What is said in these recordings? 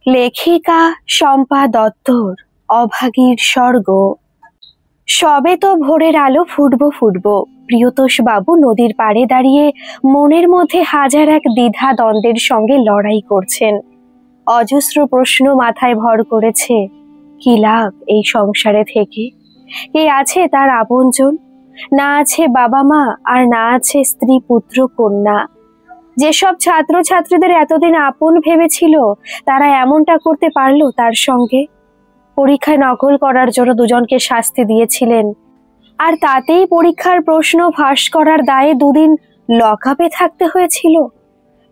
লেখিকা শম্পা দত্তর অভাগীর স্বর্গ। সবে তো ভোরের আলো ফুটবো ফুটবো, প্রিয়তোষ বাবু নদীর পাড়ে দাঁড়িয়ে মনের মধ্যে হাজার এক দ্বিধা দ্বন্দ্বের সঙ্গে লড়াই করছেন। অজস্র প্রশ্ন মাথায় ভর করেছে। কি লাভ এই সংসারে থেকে? কে আছে তার আপনজন? না আছে বাবা মা, আর না আছে স্ত্রী পুত্র কন্যা। যেসব ছাত্রছাত্রীদের এতদিন আপন ভেবেছিল, তারা এমনটা করতে পারলো তার সঙ্গে? পরীক্ষায় নকল করার জন্য দুজনকে শাস্তি দিয়েছিলেন, আর তাতেই পরীক্ষার প্রশ্ন ফাঁস করার দায়ে দুদিন লকআপে থাকতে হয়েছিল।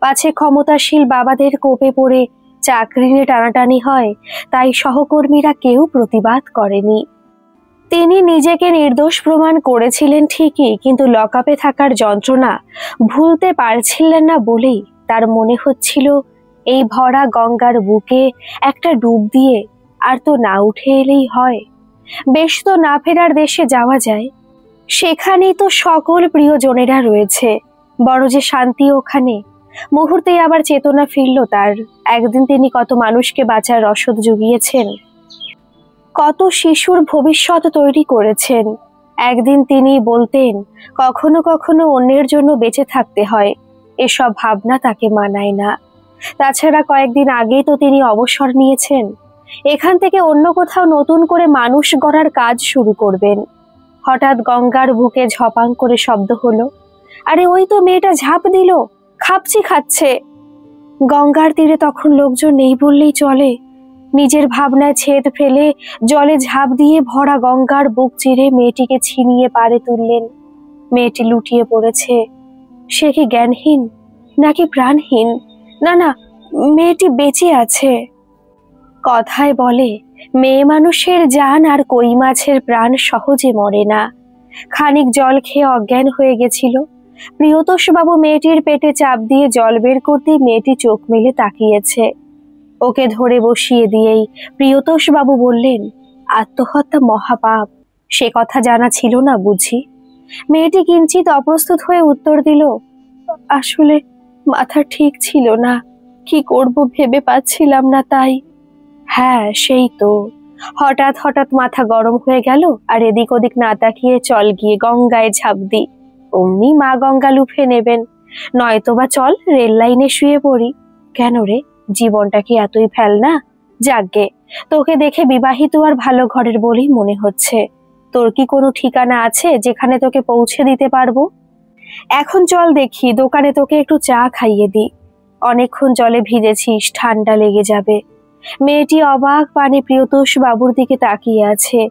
পাছে ক্ষমতাশীল বাবাদের কোপে পড়ে চাকরি নিয়ে টানাটানি হয়, তাই সহকর্মীরা কেউ প্রতিবাদ করেনি। তিনি নিজেকে নির্দোষ প্রমাণ করেছিলেন ঠিকই, কিন্তু লকআপে থাকার যন্ত্রণা ভুলতে পারছিলেন না বলেই তার মনে হচ্ছিল এই ভরা গঙ্গার বুকে একটা ডুব দিয়ে আর তো না উঠে এলেই হয়। বেশ তো না ফেরার দেশে যাওয়া যায়, সেখানেই তো সকল প্রিয়জনেরা রয়েছে, বড় যে শান্তি ওখানে। মুহূর্তেই আবার চেতনা ফিরল তার। একদিন তিনি কত মানুষকে বাঁচার রসদ জুগিয়েছেন, কত শিশুর ভবিষ্যৎ তৈরি করেছেন। একদিন তিনি বলতেন, কখনো কখনো অন্যের জন্য বেঁচে থাকতে হয়। এসব ভাবনা তাকে মানায় না। তাছাড়া কয়েকদিন আগেই তো তিনি অবসর নিয়েছেন। এখান থেকে অন্য কোথাও নতুন করে মানুষ গড়ার কাজ শুরু করবেন। হঠাৎ গঙ্গার বুকে ঝপাং করে শব্দ হলো। আরে ওই তো মেয়েটা ঝাঁপ দিল, খাপচি খাচ্ছে। গঙ্গার তীরে তখন লোকজন নেই বললেই চলে। নিজের ভাবনায় ছেদ ফেলে জলে ঝাঁপ দিয়ে ভরা গঙ্গার বুক চিরে মেয়েটিকে ছিনিয়ে পাড়ে তুললেন। মেয়েটি লুটিয়ে পড়েছে। সে কি জ্ঞানহীন নাকি প্রাণহীন? না না, মেয়েটি বেঁচে আছে। কথায় বলে, মেয়ে মানুষের জান আর কই মাছের প্রাণ সহজে মরে না। খানিক জল খেয়ে অজ্ঞান হয়ে গেছিল। প্রিয়তোষ বাবু মেয়েটির পেটে চাপ দিয়ে জল বের করতেই মেয়েটি চোখ মেলে তাকিয়েছে। ওকে ধরে বসিয়ে দিয়েই প্রিয়তোষ বাবু বললেন, আত্মহত্যা মহাপাপ, সে কথা জানা ছিল না বুঝি? মেয়েটি কিঞ্চিত অপ্রস্তুত হয়ে উত্তর দিল, আসলে মাথা ঠিক ছিল না, কি করব ভেবে পাচ্ছিলাম না তাই। হ্যাঁ সেই তো, হঠাৎ হঠাৎ মাথা গরম হয়ে গেল, আর এদিক ওদিক না তাকিয়ে চল গিয়ে গঙ্গায় ঝাঁপ দি। অমনি মা গঙ্গা লুফে নেবেন। নয়তোবা চল রেল লাইনে শুয়ে পড়ি। কেন রে, জীবনটা কি এতই ফেলনা? যাকগে, তোকে দেখে বিবাহিত আর ভালো ঘরের বলেই মনে হচ্ছে। তোর কি কোনো ঠিকানা আছে যেখানে তোকে পৌঁছে দিতে পারবো? এখন চল দেখি, দোকানে তোকে একটু চা খাইয়ে দি। অনেকক্ষণ জলে ভিজেছিস, ঠান্ডা লেগে যাবে। মেয়েটি অবাক পানে প্রিয়তোষ বাবুর দিকে তাকিয়ে আছে।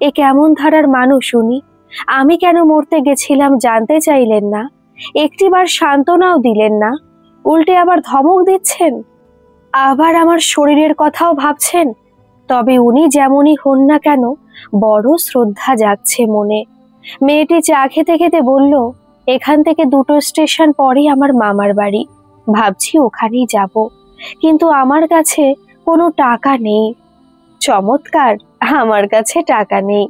এ কেমন ধারার মানুষ উনি? আমি কেন মরতে গেছিলাম জানতে চাইলেন না, একটিবার সান্ত্বনাও দিলেন না, উল্টে আবার ধমক দিচ্ছেন। আবার আমার শরীরের কথাও ভাবছেন। তবে উনি যেমনই হন না কেন, বড় শ্রদ্ধা জাগছে মনে। মেয়েটি চা খেতে খেতে বলল, এখান থেকে 2টো স্টেশন পরেই আমার মামার বাড়ি। ভাবছি ওখানেই যাব, কিন্তু আমার কাছে কোনো টাকা নেই। চমৎকার, আমার কাছে টাকা নেই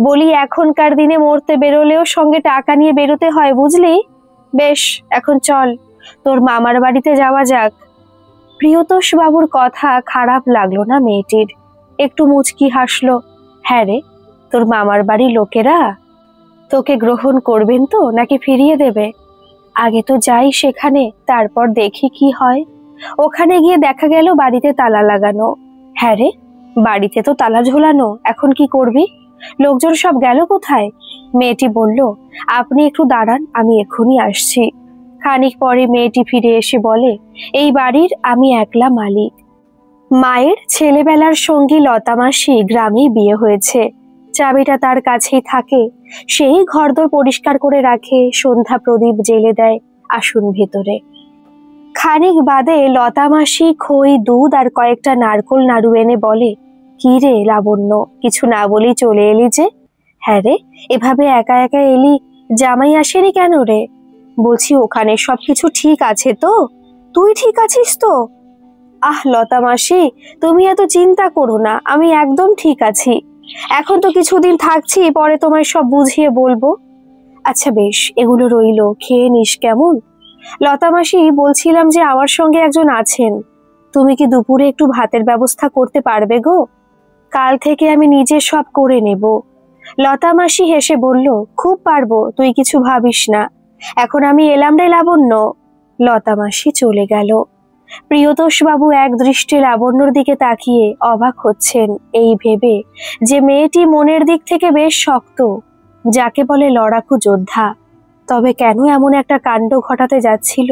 বলি এখনকার দিনে মরতে বেরোলেও সঙ্গে টাকা নিয়ে বেরোতে হয় বুঝলি? বেশ, এখন চল, তোর মামার বাড়িতে যাওয়া যাক। প্রিয়তোষ বাবুর কথা খারাপ লাগলো না মেয়েটির, একটু মুচকি হাসলো। হ্যাঁ রে, তোর মামার বাড়ির লোকেরা তোকে গ্রহণ করবেন তো নাকি ফিরিয়ে দেবে? আগে তো যাই সেখানে, তারপর দেখি কি হয়। ওখানে গিয়ে দেখা গেল বাড়িতে তালা লাগানো। হ্যাঁ রে, বাড়িতে তো তালা ঝোলানো, এখন কি করবি? লোকজন সব গেল কোথায়? মেয়েটি বলল, আপনি একটু দাঁড়ান, আমি এক্ষুনি আসছি। খানিক পরে মেয়েটি ফিরে এসে বলে, এই বাড়ির আমি একলা মালিক। মায়ের ছেলেবেলার সঙ্গী লতা মাসি গ্রামেই বিয়ে হয়েছে। চাবিটা তার কাছেই থাকে। সেই ঘরদোর পরিষ্কার করে রাখে, সন্ধ্যা প্রদীপ জেলে দেয় আসন ভেতরে। খানিক বাদে লতা মাসি খই, দুধ আর কয়েকটা নারকোল নাড়ু এনে বলে, কি রে লাবণ্য, কিছু না বলেই চলে এলি যে? হ্যাঁ রে, এভাবে একা একা এলি, জামাই আসেনি কেন রে? বলছি ওখানে সবকিছু ঠিক আছে তো? তুই ঠিক আছিস তো? আহ লতা মাসি, তুমি এত চিন্তা করো না, আমি একদম ঠিক আছি। এখন তো কিছুদিন থাকছি, পরে তোমায় সব বুঝিয়ে বলবো। আচ্ছা বেশ, এগুলো রইলো, খেয়ে নিস কেমন? লতা মাসি, বলছিলাম যে আমার সঙ্গে একজন আছেন। তুমি কি দুপুরে একটু ভাতের ব্যবস্থা করতে পারবে গো? কাল থেকে আমি নিজে সব করে নেব। লতা মাসি হেসে বলল, খুব পারবো, তুই কিছু ভাবিস না। এখন আমি এলাম রে লাবণ্য। লতা মাসি চলে গেল। প্রিয়তোষ বাবু এক দৃষ্টে লাবণ্যর দিকে তাকিয়ে অবাক হচ্ছেন এই ভেবে যে মেয়েটি মনের দিক থেকে বেশ শক্ত, যাকে বলে লড়াকু যোদ্ধা। তবে কেন এমন একটা কাণ্ড ঘটাতে যাচ্ছিল?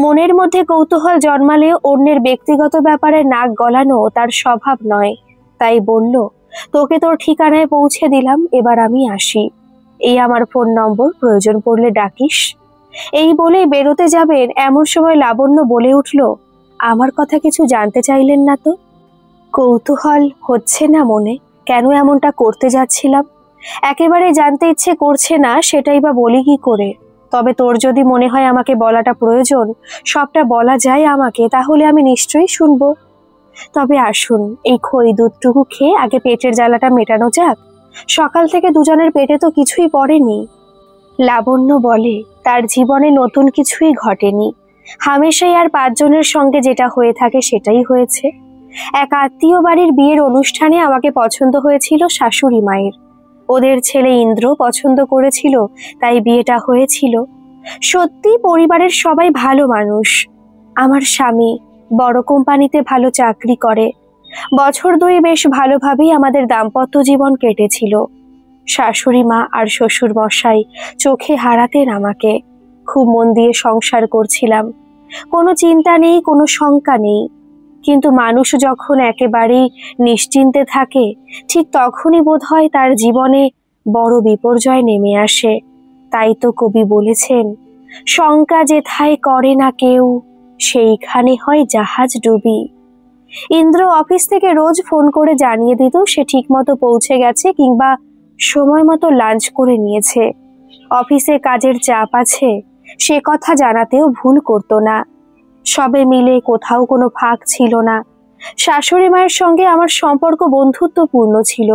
মনের মধ্যে কৌতূহল জন্মালেও অন্যের ব্যক্তিগত ব্যাপারে নাক গলানো তার স্বভাব নয়। তাই বলল, তোকে তোর ঠিকানায় পৌঁছে দিলাম, এবার আমি আসি। এই আমার ফোন নম্বর, প্রয়োজন পড়লে ডাকিস। এই বলেই বেরোতে যাবেন এমন সময় লাবণ্য বলে উঠল, আমার কথা কিছু জানতে চাইলেন না তো? কৌতূহল হচ্ছে না মনে? কেন এমনটা করতে যাচ্ছিলাম? একেবারে জানতে ইচ্ছে করছে না, সেটাই বা বলি কি করে? তবে তোর যদি মনে হয় আমাকে বলাটা প্রয়োজন, সবটা বলা যায় আমাকে, তাহলে আমি নিশ্চয়ই শুনবো। তবে আসুন, এই খই দুধটুকু খেয়ে আগে পেটের জ্বালাটা মেটানো যাক। সকাল থেকে দুজনের পেটে তো কিছুই পড়েনি। লাবণ্য বলে, তার জীবনে নতুন কিছুই ঘটেনি। হামেশাই আর 5 জনের সঙ্গে যেটা হয়ে থাকে সেটাই হয়েছে। এক আত্মীয় বাড়ির বিয়ের অনুষ্ঠানে আমাকে পছন্দ হয়েছিল শাশুড়ি মায়ের। ওদের ছেলে ইন্দ্র পছন্দ করেছিল, তাই বিয়েটা হয়েছিল। সত্যি পরিবারের সবাই ভালো মানুষ। আমার স্বামী বড় কোম্পানিতে ভালো চাকরি করে। বছর 2 বেশ ভালোভাবেই আমাদের দাম্পত্য জীবন কেটেছিল। শাশুড়ি মা আর শ্বশুর মশাই চোখে হারাতেন আমাকে। খুব মন দিয়ে সংসার করছিলাম, কোনো চিন্তা নেই, কোনো শঙ্কা নেই। কিন্তু মানুষ যখন একেবারেই নিশ্চিন্তে থাকে, ঠিক তখনই বোধহয় তার জীবনে বড় বিপর্যয় নেমে আসে। তাই তো কবি বলেছেন, শঙ্কা যেথায় করে না কেউ, সেইখানে হয় জাহাজ ডুবি। ইন্দ্র অফিস থেকে রোজ ফোন করে জানিয়ে দিত সে ঠিকমতো পৌঁছে গেছে কিংবা সময় মতো লাঞ্চ করে নিয়েছে। অফিসে কাজের চাপ আছে, সে কথা জানাতেও ভুল করতো না। সবে মিলে কোথাও কোনো ফাঁক ছিল না। শাশুড়ি মায়ের সঙ্গে আমার সম্পর্ক বন্ধুত্বপূর্ণ ছিল।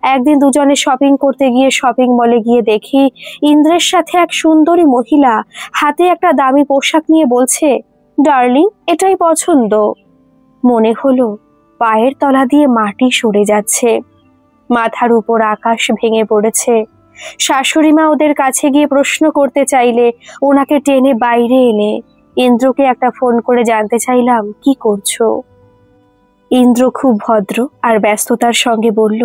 একদিন দুজনে শপিং করতে গিয়ে শপিং মলে গিয়ে দেখি ইন্দ্রের সাথে এক সুন্দরী মহিলা হাতে একটা দামি পোশাক নিয়ে বলছে, ডার্লিং, এটাই পছন্দ। মনে হলো পায়ের তলা দিয়ে মাটি সরে যাচ্ছে, মাথার উপর আকাশ ভেঙে পড়েছে। শাশুড়ি মা ওদের কাছে গিয়ে প্রশ্ন করতে চাইলে ওনাকে টেনে বাইরে এনে ইন্দ্রকে একটা ফোন করে জানতে চাইলাম, কি করছো? ইন্দ্র খুব ভদ্র আর ব্যস্ততার সঙ্গে বলল,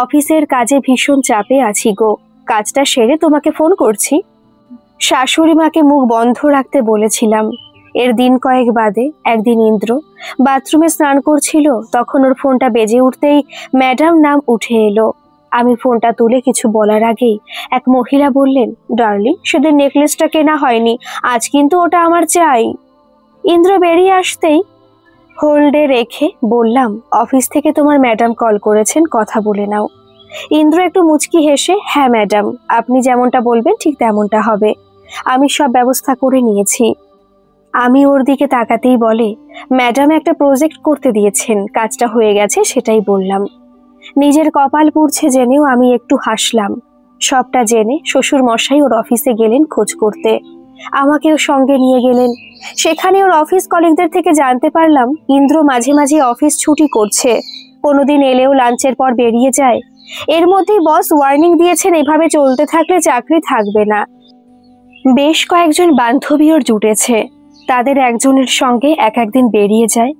অফিসের কাজে ভীষণ চাপে আছি গো, কাজটা সেরে তোমাকে ফোন করছি। শাশুড়ি মাকে মুখ বন্ধ রাখতে বলেছিলাম। এর দিন কয়েক বাদে একদিন ইন্দ্র বাথরুমে স্নান করছিল, তখন ওর ফোনটা বেজে উঠতেই ম্যাডাম নাম উঠে এলো। আমি ফোনটা তুলে কিছু বলার আগেই এক মহিলা বললেন, ডার্লিং, সেদিন নেকলেসটা কেনা হয়নি, আজ কিন্তু ওটা আমার চাই। ইন্দ্র বেরিয়ে আসতেই হোল্ডে রেখে বললাম, অফিস থেকে তোমার ম্যাডাম কল করেছেন, কথা বলে নাও। ইন্দ্র একটু মুচকি হেসে, হ্যাঁ ম্যাডাম, আপনি যেমনটা বলবেন ঠিক তেমনটা হবে, আমি সব ব্যবস্থা করে নিয়েছি। আমি ওর দিকে তাকাতেই বলে, ম্যাডাম একটা প্রজেক্ট করতে দিয়েছেন, কাজটা হয়ে গেছে সেটাই বললাম। নিজের কপাল পুড়ছে জেনেও আমি একটু হাসলাম। সবটা জেনে শ্বশুর মশাই ওর অফিসে গেলেন খোঁজ করতে, আমাকেও সঙ্গে নিয়ে গেলেন। সেখানে ওর অফিস কলিগদের থেকে জানতে পারলাম ইন্দ্র মাঝে মাঝে অফিস ছুটি করছে, কোনোদিন এলেও লাঞ্চের পর বেরিয়ে যায়। এর মধ্যেই বস ওয়ার্নিং দিয়েছেন, এভাবে চলতে থাকলে চাকরি থাকবে না। বেশ কয়েকজন বান্ধবী ওর জুটেছে, তাদের একজনের সঙ্গে একদিন বেরিয়ে যায়।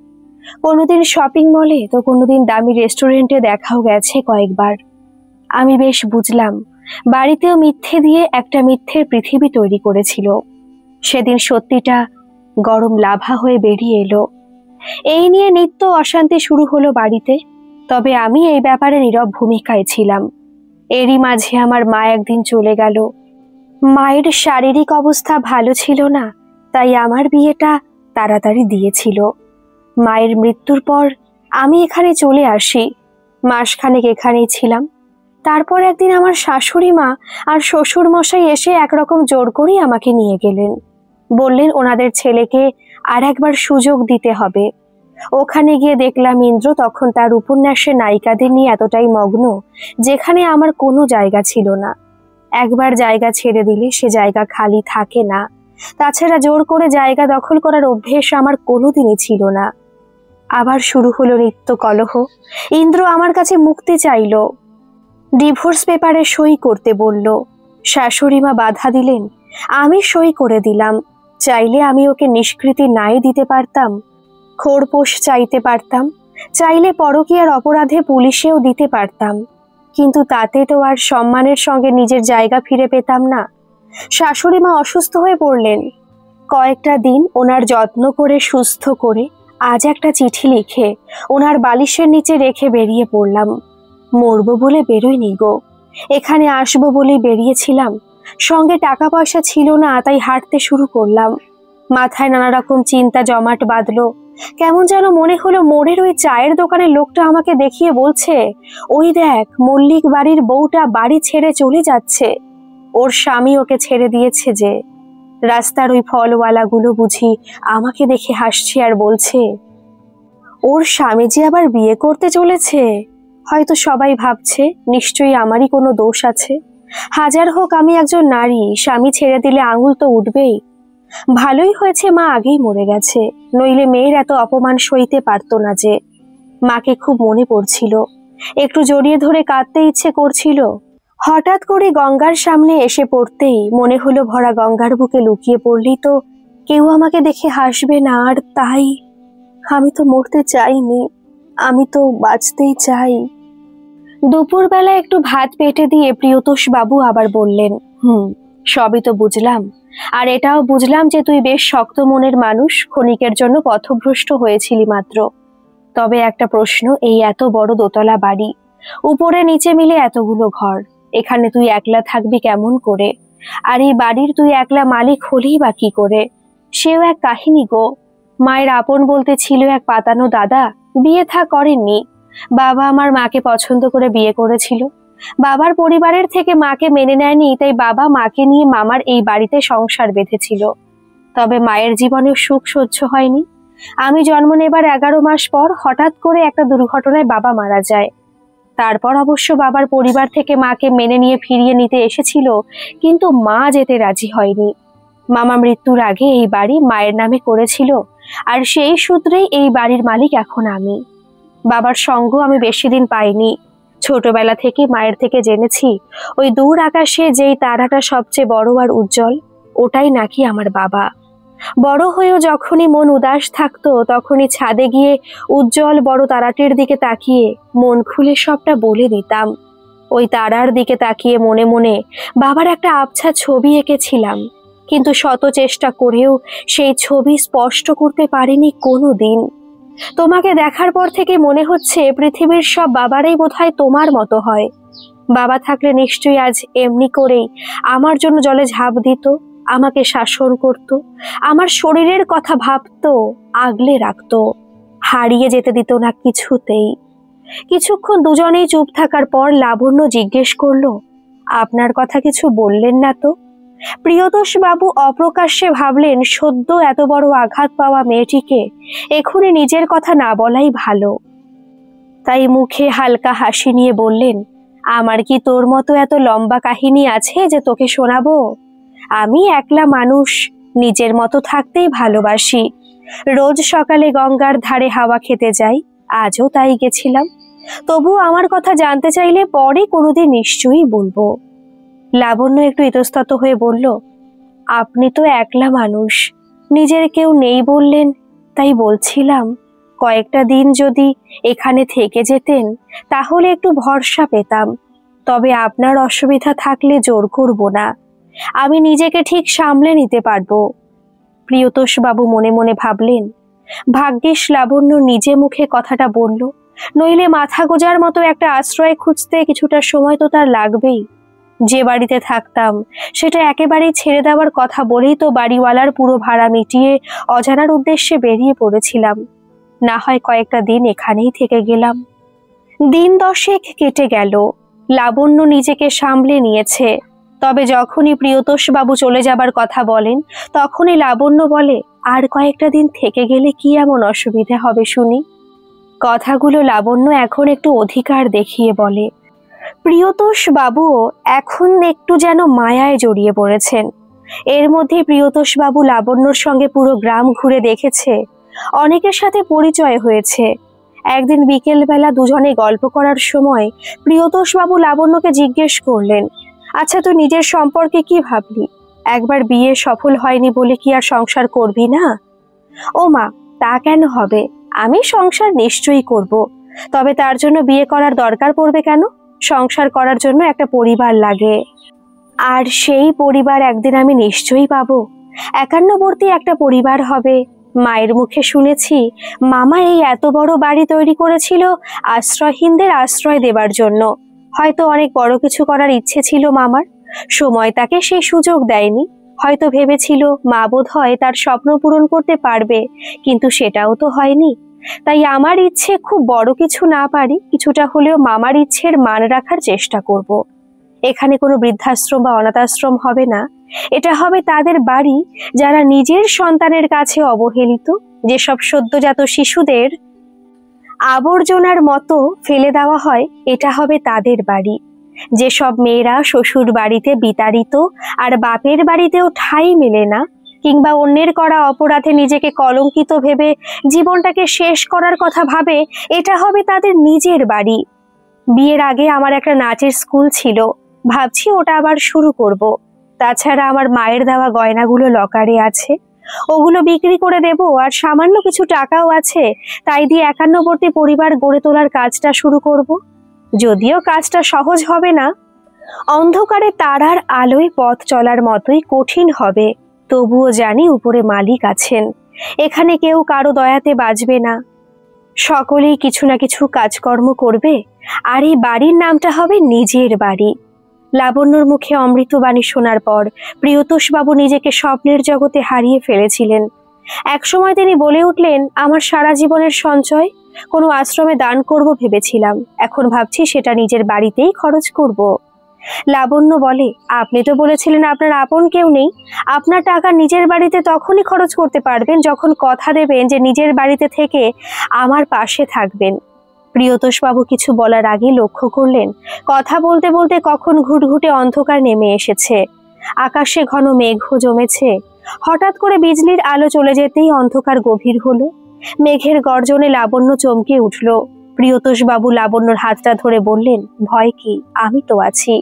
কোনোদিন শপিং মলে তো কোনোদিন দামি রেস্টুরেন্টে দেখাও গেছে কয়েকবার। আমি বেশ বুঝলাম, বাড়িতেও মিথ্যে দিয়ে একটা মিথ্যের পৃথিবী তৈরি করেছিল। সেদিন সত্যিটা গরম লাভা হয়ে বেরিয়ে এলো। এই নিয়ে নিত্য অশান্তি শুরু হলো বাড়িতে। তবে আমি এই ব্যাপারে নীরব ভূমিকায় ছিলাম। এরই মাঝে আমার মা একদিন চলে গেল। মায়ের শারীরিক অবস্থা ভালো ছিল না, তাই আমার বিয়েটা তাড়াতাড়ি দিয়েছিল। মায়ের মৃত্যুর পর আমি এখানে চলে আসি, মাসখানেক এখানেই ছিলাম। তারপর একদিন আমার শাশুড়ি মা আর শ্বশুর মশাই এসে একরকম জোর করেই আমাকে নিয়ে গেলেন। বললেন ওনাদের ছেলেকে আর একবার সুযোগ দিতে হবে। ওখানে গিয়ে দেখলাম ইন্দ্র তখন তার উপন্যাসের নায়িকাদের নিয়ে এতটাই মগ্ন, যেখানে আমার কোনো জায়গা ছিল না। একবার জায়গা ছেড়ে দিলে সে জায়গা খালি থাকে না। তাছাড়া জোর করে জায়গা দখল করার অভ্যেস আমার কোনোদিনই ছিল না। আবার শুরু হলো নিত্য কলহ। ইন্দ্র আমার কাছে মুক্তি চাইল, ডিভোর্স পেপারে সই করতে বলল। শাশুড়ি মা বাধা দিলেন, আমি সই করে দিলাম। চাইলে আমি ওকে নিষ্কৃতি নাই দিতে পারতাম, খোরপোশ চাইতে পারতাম, চাইলে পরকীয়ার অপরাধে পুলিশেও দিতে পারতাম, কিন্তু তাতে তো আর সম্মানের সঙ্গে নিজের জায়গা ফিরে পেতাম না। শাশুড়ি মা অসুস্থ হয়ে পড়লেন। কয়েকটা দিন ওনার যত্ন করে সুস্থ করে আজ একটা চিঠি লিখে ওনার বালিশের নিচে রেখে বেরিয়ে পড়লাম। মরবো বলে বেরোয়নি গো, এখানে আসবো বলেই বেরিয়েছিলাম। সঙ্গে টাকা পয়সা ছিল না, তাই হাঁটতে শুরু করলাম। মাথায় নানা রকম চিন্তা জমাট বাঁধলো। কেমন যেন মনে হলো মোড়ের ওই চায়ের দোকানের লোকটা আমাকে দেখিয়ে বলছে, ওই দেখ মল্লিক বাড়ির বউটা বাড়ি ছেড়ে চলে যাচ্ছে, ওর স্বামী ওকে ছেড়ে দিয়েছে যে। রাস্তার ওই ফলওয়ালাগুলো বুঝি আমাকে দেখে হাসছে আর বলছে, ওর স্বামী যে আবার বিয়ে করতে চলেছে। হয়তো সবাই ভাবছে নিশ্চয়ই আমারই কোনো দোষ আছে। হাজার হোক আমি একজন নারী, স্বামী ছেড়ে দিলে আঙুল তো উঠবেই। ভালোই হয়েছে মা আগেই মরে গেছে, নইলে মেয়ের এত অপমান সইতে পারতো না যে। মাকে খুব মনে পড়ছিল, একটু জড়িয়ে ধরে কাঁদতে ইচ্ছে করছিল। হঠাৎ করে গঙ্গার সামনে এসে পড়তেই মনে হলো ভরা গঙ্গার বুকে লুকিয়ে পড়লেই তো কেউ আমাকে দেখে হাসবে না, আর তাই আমি তো মরতে চাইনি, আমি তো বাঁচতেই চাই। দুপুরবেলা একটু ভাত পেটে দিয়ে প্রিয়তোষ বাবু আবার বললেন, সবই তো বুঝলাম, আর এটাও বুঝলাম যে তুই বেশ শক্ত মনের মানুষ, ক্ষণিকের জন্য পথভ্রষ্ট হয়েছিলি মাত্র। তবে একটা প্রশ্ন, এই এত বড় দোতলা বাড়ি, উপরে নিচে মিলে এতগুলো ঘর, এখানে তুই একলা থাকবি কেমন করে? আর এই বাড়ির তুই একলা মালিক হলেই বা কি করে? সেও এক কাহিনী গো। মায়ের আপন বলতে ছিল এক পাতানো দাদা, বিয়ে থা করেননি। বাবা আমার মাকে পছন্দ করে বিয়ে করেছিল, বাবার পরিবারের থেকে মাকে মেনে নেয়নি, তাই বাবা মাকে নিয়ে মামার এই বাড়িতে সংসার বেঁধেছিল। তবে মায়ের জীবনে সুখ সহ্য হয়নি। আমি জন্ম নেবার 11 মাস পর হঠাৎ করে একটা দুর্ঘটনায় বাবা মারা যায়। তারপর অবশ্য বাবার পরিবার থেকে মাকে মেনে নিয়ে ফিরিয়ে নিতে এসেছিল, কিন্তু মা যেতে রাজি হয়নি। মামা মৃত্যুর আগে এই বাড়ি মায়ের নামে করেছিল, আর সেই সূত্রেই এই বাড়ির মালিক এখন আমি। বাবার সঙ্গ আমি বেশি দিন পাইনি। ছোটবেলা থেকে মায়ের থেকে জেনেছি, ওই দূর আকাশে যেই তারাটা সবচেয়ে বড় আর উজ্জ্বল, ওটাই নাকি আমার বাবা। বড় হয়েও যখনই মন উদাস থাকতো, তখনই ছাদে গিয়ে উজ্জ্বল বড় তারাটির দিকে তাকিয়ে মন খুলে সবটা বলে দিতাম। ওই তারার দিকে তাকিয়ে মনে মনে বাবার একটা আবছা ছবি এঁকেছিলাম, কিন্তু শত চেষ্টা করেও সেই ছবি স্পষ্ট করতে পারিনি কোনো দিন। তোমাকে দেখার পর থেকে মনে হচ্ছে পৃথিবীর সব বাবারাই বোধহয় তোমার মতো হয়। বাবা থাকলে নিশ্চয়ই আজ এমনি করেই আমার জন্য জলে ঝাঁপ দিত, আমাকে শাসন করত, আমার শরীরের কথা ভাবতো, আগলে রাখতো, হারিয়ে যেতে দিত না কিছুতেই। কিছুক্ষণ দুজনেই চুপ থাকার পর লাবণ্য জিজ্ঞেস করলো, আপনার কথা কিছু বললেন না তো? প্রিয়তোষ বাবু অপ্রকাশ্যে ভাবলেন, সদ্য এত বড় আঘাত পাওয়া মেয়েটিকে এখনই নিজের কথা না বলাই ভালো। তাই মুখে হালকা হাসি নিয়ে বললেন, আমার কি তোর মতো এত লম্বা কাহিনী আছে যে তোকে শোনাবো? আমি একলা মানুষ, নিজের মতো থাকতেই ভালোবাসি। রোজ সকালে গঙ্গার ধারে হাওয়া খেতে যাই, আজও তাই গেছিলাম। তবু আমার কথা জানতে চাইলে পরে কোনোদিন নিশ্চয়ই বলবো। লাবণ্য একটু ইতস্তত হয়ে বলল, আপনি তো একলা মানুষ, নিজের কেউ নেই বললেন, তাই বলছিলাম কয়েকটা দিন যদি এখানে থেকে যেতেন তাহলে একটু ভরসা পেতাম। তবে আপনার অসুবিধা থাকলে জোর করব না, আমি নিজেকে ঠিক সামলে নিতে পারবো। প্রিয়তোষ বাবু মনে মনে ভাবলেন, ভাগ্যিস লাবণ্য নিজে মুখে কথাটা বলল, নইলে মাথা গোজার মতো একটা আশ্রয় খুঁজতে কিছুটা সময় তো তার লাগবেই। যে বাড়িতে থাকতাম সেটা একেবারেই ছেড়ে দেওয়ার কথা বলেই তো বাড়িওয়ালার পুরো ভাড়া মিটিয়ে অজানার উদ্দেশ্যে বেরিয়ে পড়েছিলাম। না হয় কয়েকটা দিন এখানেই থেকে গেলাম। দিন 10 কেটে গেল, লাবণ্য নিজেকে সামলে নিয়েছে। তবে যখনই প্রিয়তোষ বাবু চলে যাবার কথা বলেন, তখনই লাবণ্য বলে, আর কয়েকটা দিন থেকে গেলে কি এমন অসুবিধা হবে শুনি? কথাগুলো লাবণ্য এখন একটু অধিকার দেখিয়ে বলে। প্রিয়তোষ বাবুও এখন একটু যেন মায়ায় জড়িয়ে পড়েছেন। এর মধ্যে প্রিয়তোষ বাবু লাবণ্যর সঙ্গে পুরো গ্রাম ঘুরে দেখেছে, অনেকের সাথে পরিচয় হয়েছে। একদিন বিকেলবেলা দুজনে গল্প করার সময় প্রিয়তোষবাবু লাবণ্যকে জিজ্ঞেস করলেন, আচ্ছা তুই নিজের সম্পর্কে কি ভাবলি? একবার বিয়ে সফল হয়নি বলে কি আর সংসার করবি না? ও মা, তা কেন হবে? আমি সংসার নিশ্চয়ই করব, তবে তার জন্য বিয়ে করার দরকার পড়বে কেন? সংসার করার জন্য একটা পরিবার লাগে, আর সেই পরিবার একদিন আমি নিশ্চয়ই পাবো। একান্নবর্তী একটা পরিবার হবে। মায়ের মুখে শুনেছি মামা এই এত বড় বাড়ি তৈরি করেছিল আশ্রয়হীনদের আশ্রয় দেবার জন্য। হয়তো অনেক বড় কিছু করার ইচ্ছে ছিল মামার, সময় তাকে সেই সুযোগ দেয়নি। হয়তো ভেবেছিল মা বোধ হয় তার স্বপ্ন পূরণ করতে পারবে, কিন্তু সেটাও তো হয়নি। তাই আমার ইচ্ছে খুব বড় কিছু না পারি, কিছুটা হলেও মামার ইচ্ছের মান রাখার চেষ্টা করব। এখানে কোনো বৃদ্ধাশ্রম বা অনাথাশ্রম হবে না, এটা হবে তাদের বাড়ি যারা নিজের সন্তানের কাছে অবহেলিত, যেসব সদ্যজাত শিশুদের আবর্জনার মতো ফেলে দেওয়া হয়, এটা হবে তাদের বাড়ি। যেসব মেয়েরা শ্বশুর বাড়িতে বিতাড়িত আর বাপের বাড়িতেও ঠাঁই মেলে না, কিংবা অন্যের করা অপরাধে নিজেকে কলঙ্কিত ভেবে জীবনটাকে শেষ করার কথা ভাবে, এটা হবে তাদের নিজের বাড়ি। বিয়ের আগে আমার একটা নাচের স্কুল ছিল, ভাবছি ওটা আবার শুরু করব। তাছাড়া আমার মায়ের দেওয়া গয়নাগুলো লকারে আছে, ওগুলো বিক্রি করে দেব, আর সামান্য কিছু টাকাও আছে, তাই দিয়ে একান্নবর্তী পরিবার গড়ে তোলার কাজটা শুরু করব। যদিও কাজটা সহজ হবে না, অন্ধকারে তারার আলোয় পথ চলার মতোই কঠিন হবে, তবুও জানি উপরে মালিক আছেন। এখানে কেউ কারো দয়াতে বাঁচবে না, সকলেই কিছু না কিছু কাজকর্ম করবে, আর এই বাড়ির নামটা হবে নিজের বাড়ি। লাবণ্যর মুখে অমৃতবাণী শোনার পর প্রিয়তোষবাবু নিজেকে স্বপ্নের জগতে হারিয়ে ফেলেছিলেন। একসময় তিনি বলে উঠলেন, আমার সারা জীবনের সঞ্চয় কোনো আশ্রমে দান করব ভেবেছিলাম, এখন ভাবছি সেটা নিজের বাড়িতেই খরচ করব। লাবণ্য বলে, আপনি তো বলেছিলেন আপনার আপন কেউ নেই, আপনার টাকা নিজের বাড়িতে তখনই খরচ করতে পারবেন যখন কথা দেবেন যে নিজের বাড়িতে থেকে আমার পাশে থাকবেন। প্রিয়তোষবাবু কিছু বলার আগে লক্ষ্য করলেন কথা বলতে বলতে কখন ঘুটঘুটে অন্ধকার নেমে এসেছে, আকাশে ঘন মেঘ জমেছে। হঠাৎ করে বিজলির আলো চলে যেতেই অন্ধকার গভীর হলো। মেঘের গর্জনে লাবণ্য চমকে উঠল। প্রিয়তোষবাবু লাবণ্যর হাতটা ধরে বললেন, ভয় কি, আমি তো আছি।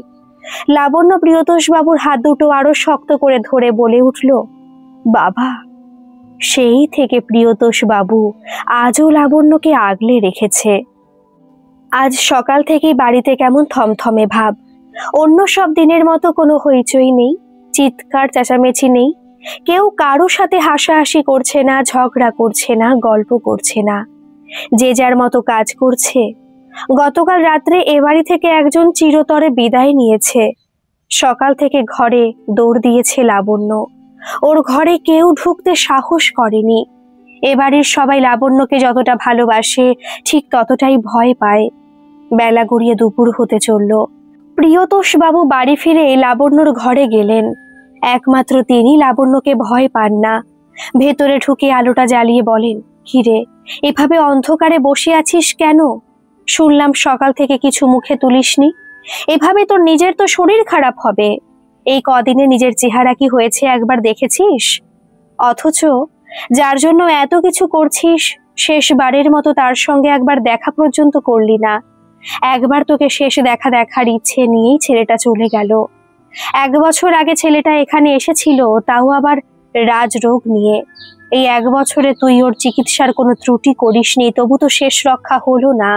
লাবণ্য প্রিয়তোষবাবুর হাত দুটো আরো শক্ত করে ধরে বলে উঠল, বাবা। সেই থেকে প্রিয়তোষবাবু আজও লাবণ্যকে আগলে রেখেছে। আজ সকাল থেকেই বাড়িতে কেমন থমথমে ভাব। অন্য সব দিনের মতো কোনো হইচই নেই, চিৎকার চেঁচামেচি নেই, কেউ কারো সাথে হাসাহাসি করছে না, ঝগড়া করছে না, গল্প করছে না, যে যার মতো কাজ করছে। গতকাল রাত্রে এ বাড়ি থেকে একজন চিরতরে বিদায় নিয়েছে। সকাল থেকে ঘরে দৌড় দিয়েছে লাবণ্য, ওর ঘরে কেউ ঢুকতে সাহস করেনি। এ বাড়ির সবাই লাবণ্যকে যতটা ভালোবাসে ঠিক ততটাই ভয় পায়। বেলা গড়িয়ে দুপুর হতে চলল। প্রিয়তোষবাবু বাড়ি ফিরে লাবণ্যর ঘরে গেলেন। একমাত্র তিনি লাবণ্যকে ভয় পান না। ভেতরে ঢুকে আলোটা জ্বালিয়ে বলেন, কিরে, এভাবে অন্ধকারে বসে আছিস কেন? শুনলাম সকাল থেকে কিছু মুখে তুলিসনি। এভাবে তোর নিজের তো শরীর খারাপ হবে। এই কদিনে নিজের চেহারা কি হয়েছে একবার দেখেছিস? অথচ যার জন্য এত কিছু করছিস, শেষবারের মতো তার সঙ্গে একবার দেখা পর্যন্ত করলি না। একবার তোকে শেষ দেখার ইচ্ছে নিয়েই ছেলেটা চলে গেল। 1 বছর আগে ছেলেটা এখানে এসেছিল, তাও আবার রাজরোগ নিয়ে। এই 1 বছরে তুই ওর চিকিৎসার কোনো ত্রুটি করিসনি, তবু তো শেষ রক্ষা হলো না।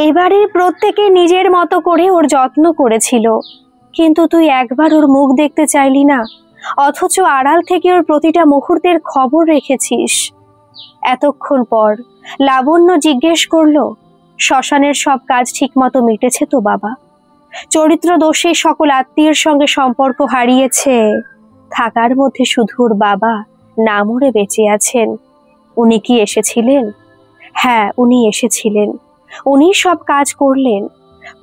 এবারে প্রত্যেকে নিজের মতো করে ওর যত্ন করেছিল, কিন্তু তুই একবার ওর মুখ দেখতে চাইলি না, অথচ আড়াল থেকে ওর প্রতিটা মুহূর্তের খবর রেখেছিস। এতক্ষণ পর লাবণ্য জিজ্ঞেস করলো, শ্মশানের সব কাজ ঠিকমতো মিটেছে তো বাবা? চরিত্র দোষে সকল আত্মীয়ের সঙ্গে সম্পর্ক হারিয়েছে, থাকার মধ্যে শুধু ওর বাবা না মরে বেঁচে আছেন। উনি কি এসেছিলেন? হ্যাঁ, উনি এসেছিলেন। উনি সব কাজ করলেন।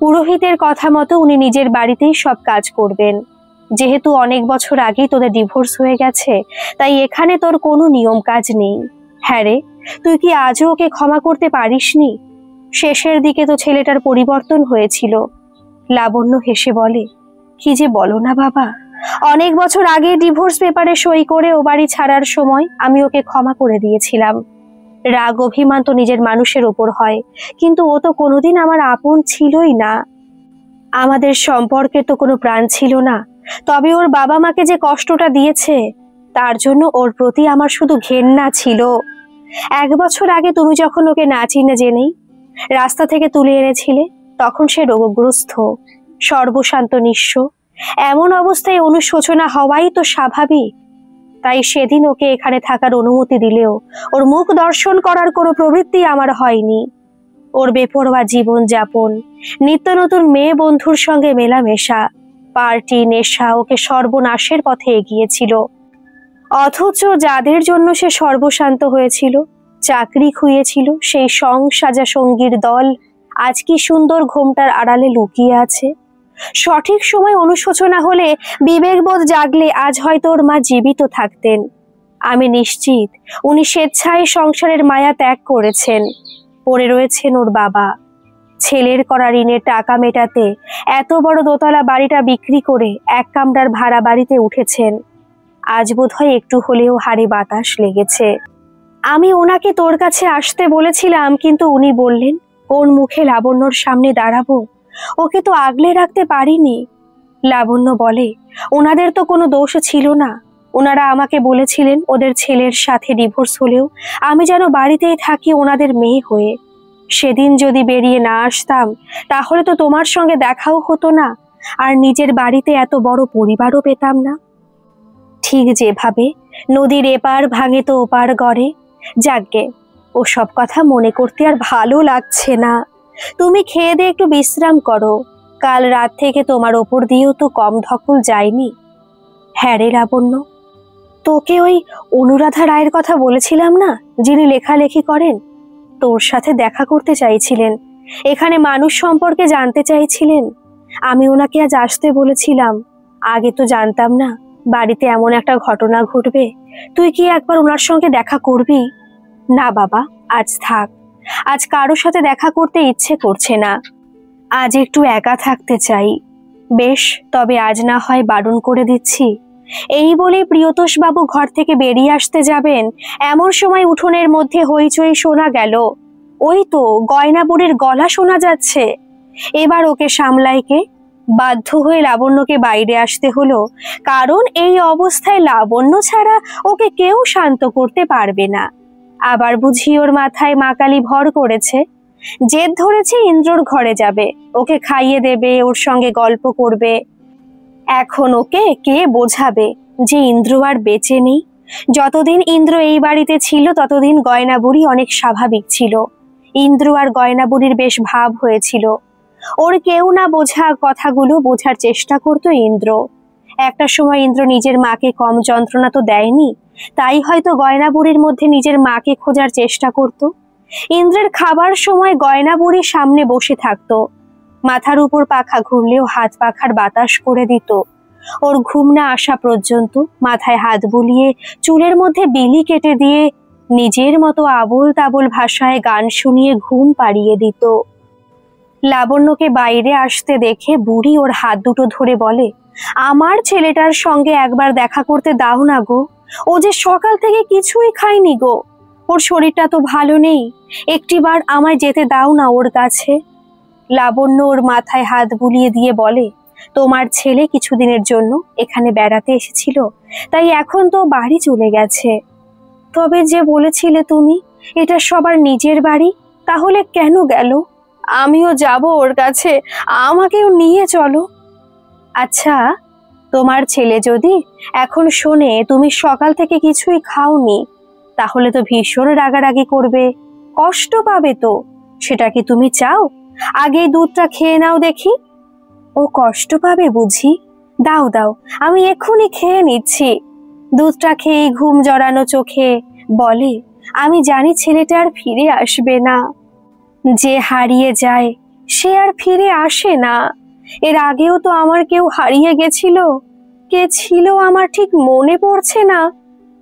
পুরোহিতের কথা মতো উনি নিজের বাড়িতেই সব কাজ করবেন। যেহেতু অনেক বছর আগেই তোদের ডিভোর্স হয়ে গেছে, তাই এখানে তোর কোনো নিয়ম কাজ নেই। হ্যাঁ রে, তুই কি আজও ওকে ক্ষমা করতে পারিসনি? শেষের দিকে তো ছেলেটার পরিবর্তন হয়েছিল। লাবণ্য হেসে বলে, কি যে বলো না বাবা, অনেক বছর আগে ডিভোর্স পেপারে সই করে ও বাড়ি ছাড়ার সময় আমি ওকে ক্ষমা করে দিয়েছিলাম। রাগ অভিমান তো নিজের মানুষের ওপর হয়, কিন্তু ও তো কোনোদিন আমার আপন ছিলই না। আমাদের সম্পর্কের তো কোনো প্রাণ ছিল না। তবে ওর বাবা মাকে যে কষ্টটা দিয়েছে, তার জন্য ওর প্রতি আমার শুধু ঘেন্না ছিল। 1 বছর আগে তুমি যখন ওকে না চিনে জেনেই রাস্তা থেকে তুলে এনেছিলে, তখন সে রোগগ্রস্ত, সর্বশান্ত নিঃস্ব। এমন অবস্থায় অনুশোচনা হওয়াই তো স্বাভাবিক। তাই সেদিন ওকে এখানে থাকার অনুমতি দিলেও ওর মুখ দর্শন করার কোনো প্রবৃত্তি আমার হয়নি। ওর বেপরোয়া জীবন যাপন, নিত্য নতুন মেয়ে বন্ধুর সঙ্গে মেলামেশা, পার্টি, নেশা ওকে সর্বনাশের পথে এগিয়েছিল। অথচ যাদের জন্য সে সর্বশান্ত হয়েছিল, চাকরি খুইয়েছিল, সেই সাজা সঙ্গীর দল আজ কি সুন্দর ঘোমটার আড়ালে লুকিয়ে আছে। সঠিক সময় অনুশোচনা হলে, বিবেকবোধ জাগলে আজ হয়তো ওর মা জীবিত থাকতেন। আমি নিশ্চিত উনি স্বেচ্ছায় সংসারের মায়া ত্যাগ করেছেন। পড়ে রয়েছেন ওর বাবা। ছেলের করা ঋণের টাকা মেটাতে এত বড় দোতলা বাড়িটা বিক্রি করে 1 কামরার ভাড়া বাড়িতে উঠেছেন। আজ বোধহয় একটু হলেও হাড়ে বাতাস লেগেছে। আমি ওনাকে তোর কাছে আসতে বলেছিলাম, কিন্তু উনি বললেন কোন মুখে লাবণ্যর সামনে দাঁড়াবো, ওকে তো আগলে রাখতে পারিনি। লাবণ্য বলে ওনাদের তো কোনো দোষ ছিল না। ওনারা আমাকে বলেছিলেন ওদের ছেলের সাথে ডিভোর্স হলেও আমি যেন বাড়িতেই থাকি ওনাদের মেয়ে হয়ে। সেদিন যদি বেরিয়ে না আসতাম, তাহলে তো তোমার সঙ্গে দেখাও হতো না, আর নিজের বাড়িতে এত বড় পরিবারও পেতাম না। ঠিক যেভাবে নদীর এপার ভাঙে তো ওপার গড়ে। যাকগে, ও সব কথা মনে করতে আর ভালো লাগছে না। তুমি খেয়ে দিয়ে একটু বিশ্রাম করো। কাল রাত থেকে তোমার ওপর দিয়েও তো কম ধকল যায়নি। হ্যাঁ রে লাবণ্য, তোকে ওই অনুরাধা রায়ের কথা বলেছিলাম না, যিনি লেখালেখি করেন? তোর সাথে দেখা করতে চাইছিলেন, এখানে মানুষ সম্পর্কে জানতে চাইছিলেন। আমি ওনাকে আজ আসতে বলেছিলাম। আগে তো জানতাম না বাড়িতে এমন একটা ঘটনা ঘটবে। তুই কি একবার ওনার সঙ্গে দেখা করবি? না বাবা, আজ থাক। আজ কারোর সাথে দেখা করতে ইচ্ছে করছে না। আজ একটু একা থাকতে চাই। বেশ, তবে আজ না হয় বারণ করে দিচ্ছি। এই বলে প্রিয়তোষ বাবু ঘর থেকে বেরিয়ে আসতে যাবেন, এমন সময় উঠোনের মধ্যে হইচই শোনা গেল। ওই তো গয়না বুড়ির গলা শোনা যাচ্ছে। এবার ওকে সামলাই কে? বাধ্য হয়ে লাবণ্যকে বাইরে আসতে হলো, কারণ এই অবস্থায় লাবণ্য ছাড়া ওকে কেউ শান্ত করতে পারবে না। আবার বুঝি ওর মাথায় মা কালী ভর করেছে। জেদ ধরেছে ইন্দ্রর ঘরে যাবে, ওকে খাইয়ে দেবে, ওর সঙ্গে গল্প করবে। এখন ওকে কে বোঝাবে যে ইন্দ্র আর বেঁচে নেই? যতদিন ইন্দ্র এই বাড়িতে ছিল ততদিন গয়না বুড়ি অনেক স্বাভাবিক ছিল। ইন্দ্র আর গয়না বুড়ির বেশ ভাব হয়েছিল। ওর কেউ না বোঝা কথাগুলো বোঝার চেষ্টা করতো ইন্দ্র। একটা সময় ইন্দ্র নিজের মাকে কম যন্ত্রণা তো দেয়নি, তাই হয়তো গয়না বুড়ির মধ্যে নিজের মাকে খোঁজার চেষ্টা করত। ইন্দ্রের খাবার সময় গয়না বুড়ি সামনে বসে থাকতো। মাথার উপর পাখা ঘুরলেও হাত পাখার বাতাস করে দিত। ওর ঘুম না আসা পর্যন্ত মাথায় হাত বুলিয়ে চুলের মধ্যে বিলি কেটে দিয়ে নিজের মতো আবোল তাবোল ভাষায় গান শুনিয়ে ঘুম পাড়িয়ে দিত। লাবণ্যকে বাইরে আসতে দেখে বুড়ি ওর হাত দুটো ধরে বলে, আমার ছেলেটার সঙ্গে একবার দেখা করতে দাও না গো। ও যে সকাল থেকে কিছুই খায়নি গো। ওর শরীরটা তো ভালো নেই, একটিবার আমায় যেতে দাও না ওর কাছে। লাবণ্য ওর মাথায় হাত বুলিয়ে দিয়ে বলে, তোমার ছেলে কিছুদিনের জন্য এখানে বেড়াতে এসেছিল, তাই এখন তো বাড়ি চলে গেছে। তবে যে বলেছিলে তুমি এটা সবার নিজের বাড়ি, তাহলে কেন গেল? আমিও যাব ওর কাছে, আমাকেও নিয়ে চলো। আচ্ছা, তোমার ছেলে যদি এখন শোনে তুমি সকাল থেকে কিছুই খাওনি, তাহলে তো ভীষণ রাগারাগি করবে, কষ্ট পাবে তো। সেটা কি তুমি চাও? আগে দুধটা খেয়ে নাও দেখি। ও কষ্ট পাবে বুঝি? দাও দাও, আমি এক্ষুনি খেয়ে নিচ্ছি। দুধটা খেয়ে ঘুম জড়ানো চোখে বলে, আমি জানি ছেলেটা আর ফিরে আসবে না। যে হারিয়ে যায় সে আর ফিরে আসে না। এর আগেও তো আমার কেউ হারিয়ে গেছিল, কে ছিল আমার ঠিক মনে পড়ছে না,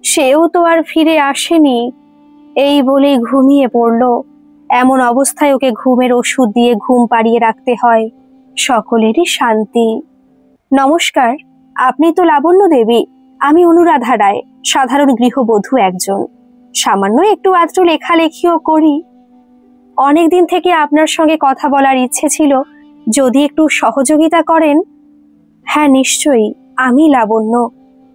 সেও তো আর ফিরে আসেনি। এই বলেই ঘুমিয়ে পড়ল। এমন অবস্থায় ওকে ঘুমের ওষুধ দিয়ে ঘুম পাড়িয়ে রাখতে হয়। সকলেরই শান্তি। নমস্কার। আপনি তো লাবণ্য দেবী, আমি অনুরাধা রায়, সাধারণ গৃহবধূ একজন। সামান্য একটু আধটু লেখালেখিও করি। অনেকদিন থেকে আপনার সঙ্গে কথা বলার ইচ্ছে ছিল, যদি একটু সহযোগিতা করেন। হ্যাঁ নিশ্চয়ই, আমি লাবণ্য।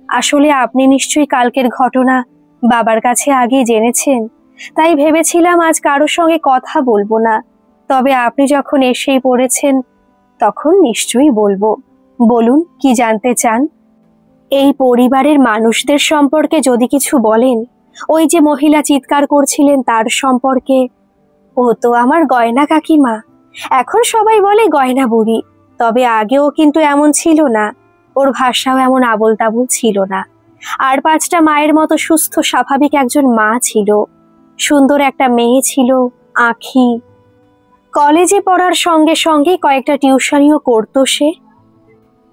আসলে আপনি নিশ্চয়ই কালকের ঘটনা বাবার কাছে আগে জেনেছেন, তাই ভেবেছিলাম আজ কারোর সঙ্গে কথা বলবো না। তবে আপনি যখন এসেই পড়েছেন, তখন নিশ্চয়ই বলবো। বলুন, কি জানতে চান? এই পরিবারের মানুষদের সম্পর্কে যদি কিছু বলেন। ওই যে মহিলা চিৎকার করছিলেন তার সম্পর্কে। ও তো আমার গয়না কাকিমা। এখন সবাই বলে গয়না বুড়ি, তবে আগেও কিন্তু এমন ছিল না। ওর ভাষাও এমন আবোল তাবোল ছিল না। আর 5টা মায়ের মতো সুস্থ স্বাভাবিক একজন মা ছিল। সুন্দর একটা মেয়ে ছিল, আঁখি। কলেজে পড়ার সঙ্গে সঙ্গে কয়েকটা টিউশনিও করতো সে।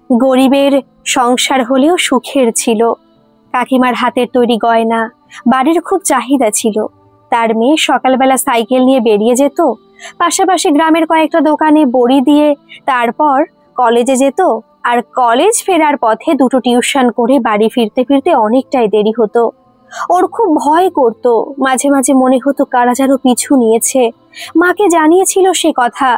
গরিবের সংসার হলেও সুখের ছিল। কাকিমার হাতের তৈরি গয়না, বাড়ির খুব চাহিদা ছিল। তার মেয়ে সকালবেলা সাইকেল নিয়ে বেরিয়ে যেত, পাশাপাশি গ্রামের কয়েকটা দোকানে বড়ি দিয়ে তারপর কলেজে যেত। আর কলেজ ফেরার পথে 2টো টিউশন করে বাড়ি ফিরতে ফিরতে অনেকটাই দেরি হতো। ওর খুব ভয় করত, মাঝে মাঝে মনে হতো কারা যেন পিছু নিয়েছে। মাকে জানিয়েছিল সে কথা।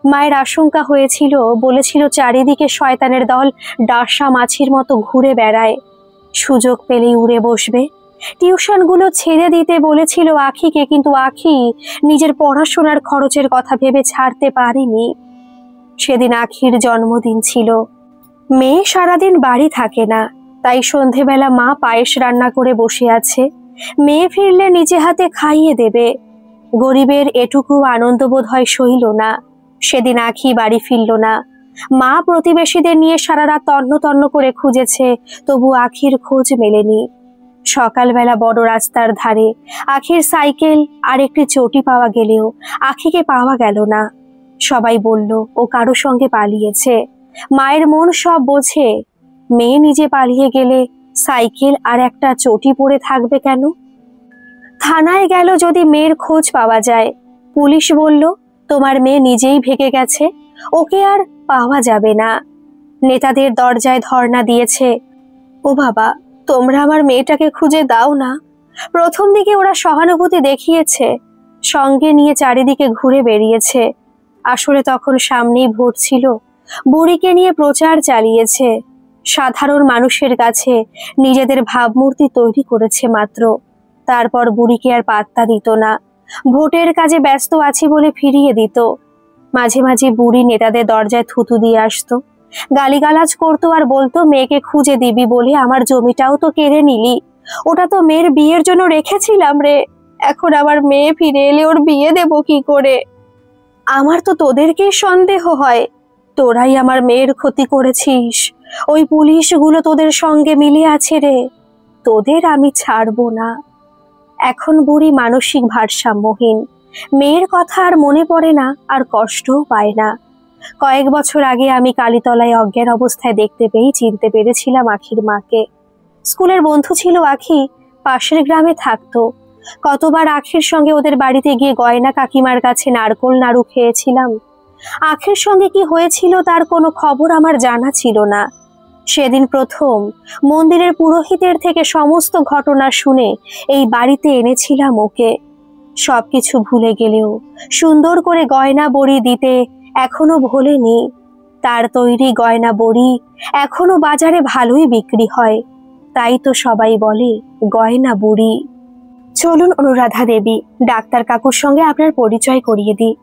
মায়ের আশঙ্কা হয়েছিল, বলেছিল চারিদিকে শয়তানের দল ডাসা মাছির মতো ঘুরে বেড়ায়, সুযোগ পেলেই উড়ে বসবে। টিউশনগুলো ছেড়ে দিতে বলেছিল আখিকে, কিন্তু আখি নিজের পড়াশোনার খরচের কথা ভেবে ছাড়তে পারেনি। সেদিন আখির জন্মদিন ছিল। মেয়ে সারাদিন বাড়ি থাকে না, তাই সন্ধেবেলা মা পায়েস রান্না করে বসে আছে। মেয়ে ফিরলে নিজে হাতে খাইয়ে দেবে। গরিবের এটুকু আনন্দবোধ হয় সইল না। সেদিন আখি বাড়ি ফিরল না। মা প্রতিবেশীদের নিয়ে সারা রাত তন্ন তন্ন করে খুঁজেছে, তবু আখির খোঁজ মেলেনি। সকালবেলা বড় রাস্তার ধারে আখির সাইকেল আর একটি চটি পাওয়া গেলেও আখিকে পাওয়া গেল না। সবাই বলল ও কারো সঙ্গে পালিয়েছে। মায়ের মন সব বোঝে। মেয়ে নিজে পালিয়ে গেলে সাইকেল আর একটা চটি পড়ে থাকবে কেন? থানায় গেল যদি মেয়ের খোঁজ পাওয়া যায়। পুলিশ বলল তোমার মেয়ে নিজেই ভেগে গেছে, ওকে আর পাওয়া যাবে না। নেতাদের দরজায় ধর্ণা দিয়েছে। ও বাবা, তোমরা আমার মেয়েটাকে খুঁজে দাও না। প্রথম দিকে ওরা সহানুভূতি দেখিয়েছে, সঙ্গে নিয়ে চারিদিকে ঘুরে বেরিয়েছে। আসলে তখন সামনেই ভোট ছিল, বুড়িকে নিয়ে প্রচার চালিয়েছে। সাধারণ মানুষের কাছে নিজেদের ভাবমূর্তি তৈরি করেছে মাত্র। তারপর বুড়িকে আর পাত্তা দিত না। ভোটের কাজে ব্যস্ত আছি বলে ফিরিয়ে দিত। মাঝে মাঝে বুড়ি নেতাদের দরজায় থুতু দিয়ে আসতো, গালিগালাজ করতো আর বলতো মেয়েকে খুঁজে দিবি বলে আমার জমিটাও তো কেড়ে নিলি। ওটা তো মেয়ের বিয়ের জন্য রেখেছিলাম রে। এখন আমার মেয়ে ফিরে এলে ওর বিয়ে দেব কি করে? আমার তো তোদেরকেই সন্দেহ হয়, তোরাই আমার মেয়ের ক্ষতি করেছিস। ওই পুলিশগুলো তোদের সঙ্গে মিলে আছে রে, তোদের আমি ছাড়বো না। এখন বুড়ি মানসিক ভারসাম্যহীন। মেয়ের কথা আর মনে পড়ে না, আর কষ্টও পায় না। কয়েক বছর আগে আমি কালীতলায় অজ্ঞান অবস্থায় দেখতে পেয়ে চিনতে পেরেছিলাম আখির মাকে। স্কুলের বন্ধু ছিল আখি, পাশের গ্রামে থাকতো। কতবার আখির সঙ্গে ওদের বাড়িতে গিয়ে গয়না কাকিমার কাছে নারকোল নাড়ু খেয়েছিলাম। আখির সঙ্গে কি হয়েছিল তার কোনো খবর আমার জানা ছিল না। সেদিন প্রথম মন্দিরের পুরোহিতের থেকে সমস্ত ঘটনা শুনে এই বাড়িতে এনেছিলাম ওকে। সবকিছু ভুলে গেলেও সুন্দর করে গয়না বড়ি দিতে এখনো ভোলেনি। তার তৈরি গয়না বড়ি এখনো বাজারে ভালোই বিক্রি হয়, তাই তো সবাই বলে গয়না বুড়ি। চলুন অনুরাধা দেবী, ডাক্তার কাকুর সঙ্গে আপনার পরিচয় করিয়ে দিই।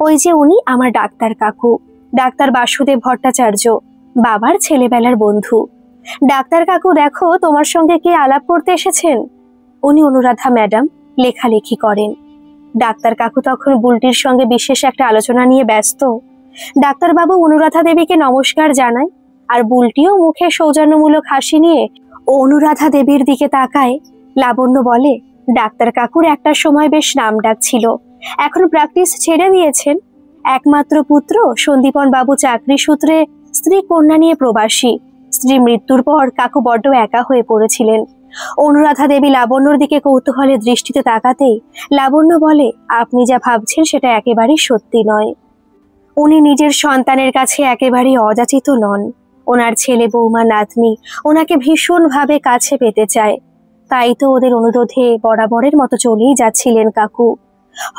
ওই যে উনি আমার ডাক্তার কাকু, ডাক্তার বাসুদেব ভট্টাচার্য, বাবার ছেলেবেলার বন্ধু। ডাক্তার কাকু দেখো তোমার সঙ্গে কে আলাপ করতে এসেছেন। উনি অনুরাধা ম্যাডাম, লেখালেখি করেন। ডাক্তার কাকু তখন বুলটির সঙ্গে বিশেষ একটা আলোচনা নিয়ে ব্যস্ত। ডাক্তারবাবু অনুরাধা দেবীকে নমস্কার জানায়, আর বুলটিও মুখে সৌজন্যমূলক হাসি নিয়ে অনুরাধা দেবীর দিকে তাকায়। লাবণ্য বলে ডাক্তার কাকুর একটা সময় বেশ নাম ডাক ছিল, এখন প্র্যাকটিস ছেড়ে দিয়েছেন। একমাত্র পুত্র সন্দীপন বাবু চাকরি সূত্রে স্ত্রী কন্যা নিয়ে প্রবাসী। স্ত্রী মৃত্যুর পর কাকু বড্ড একা হয়ে পড়েছিলেন। অনুরাধা দেবী লাবণ্যর দিকে কৌতূহলের দৃষ্টিতে তাকাতেই লাবণ্য বলে আপনি যা ভাবছেন সেটা একেবারেই সত্যি নয়। উনি নিজের সন্তানের কাছে একেবারেই অযাচিত নন। ওনার ছেলে বৌমা নাতনি ওনাকে ভীষণভাবে কাছে পেতে চায়। তাই তো ওদের অনুরোধে বরাবরের মতো চলেই যাচ্ছিলেন কাকু।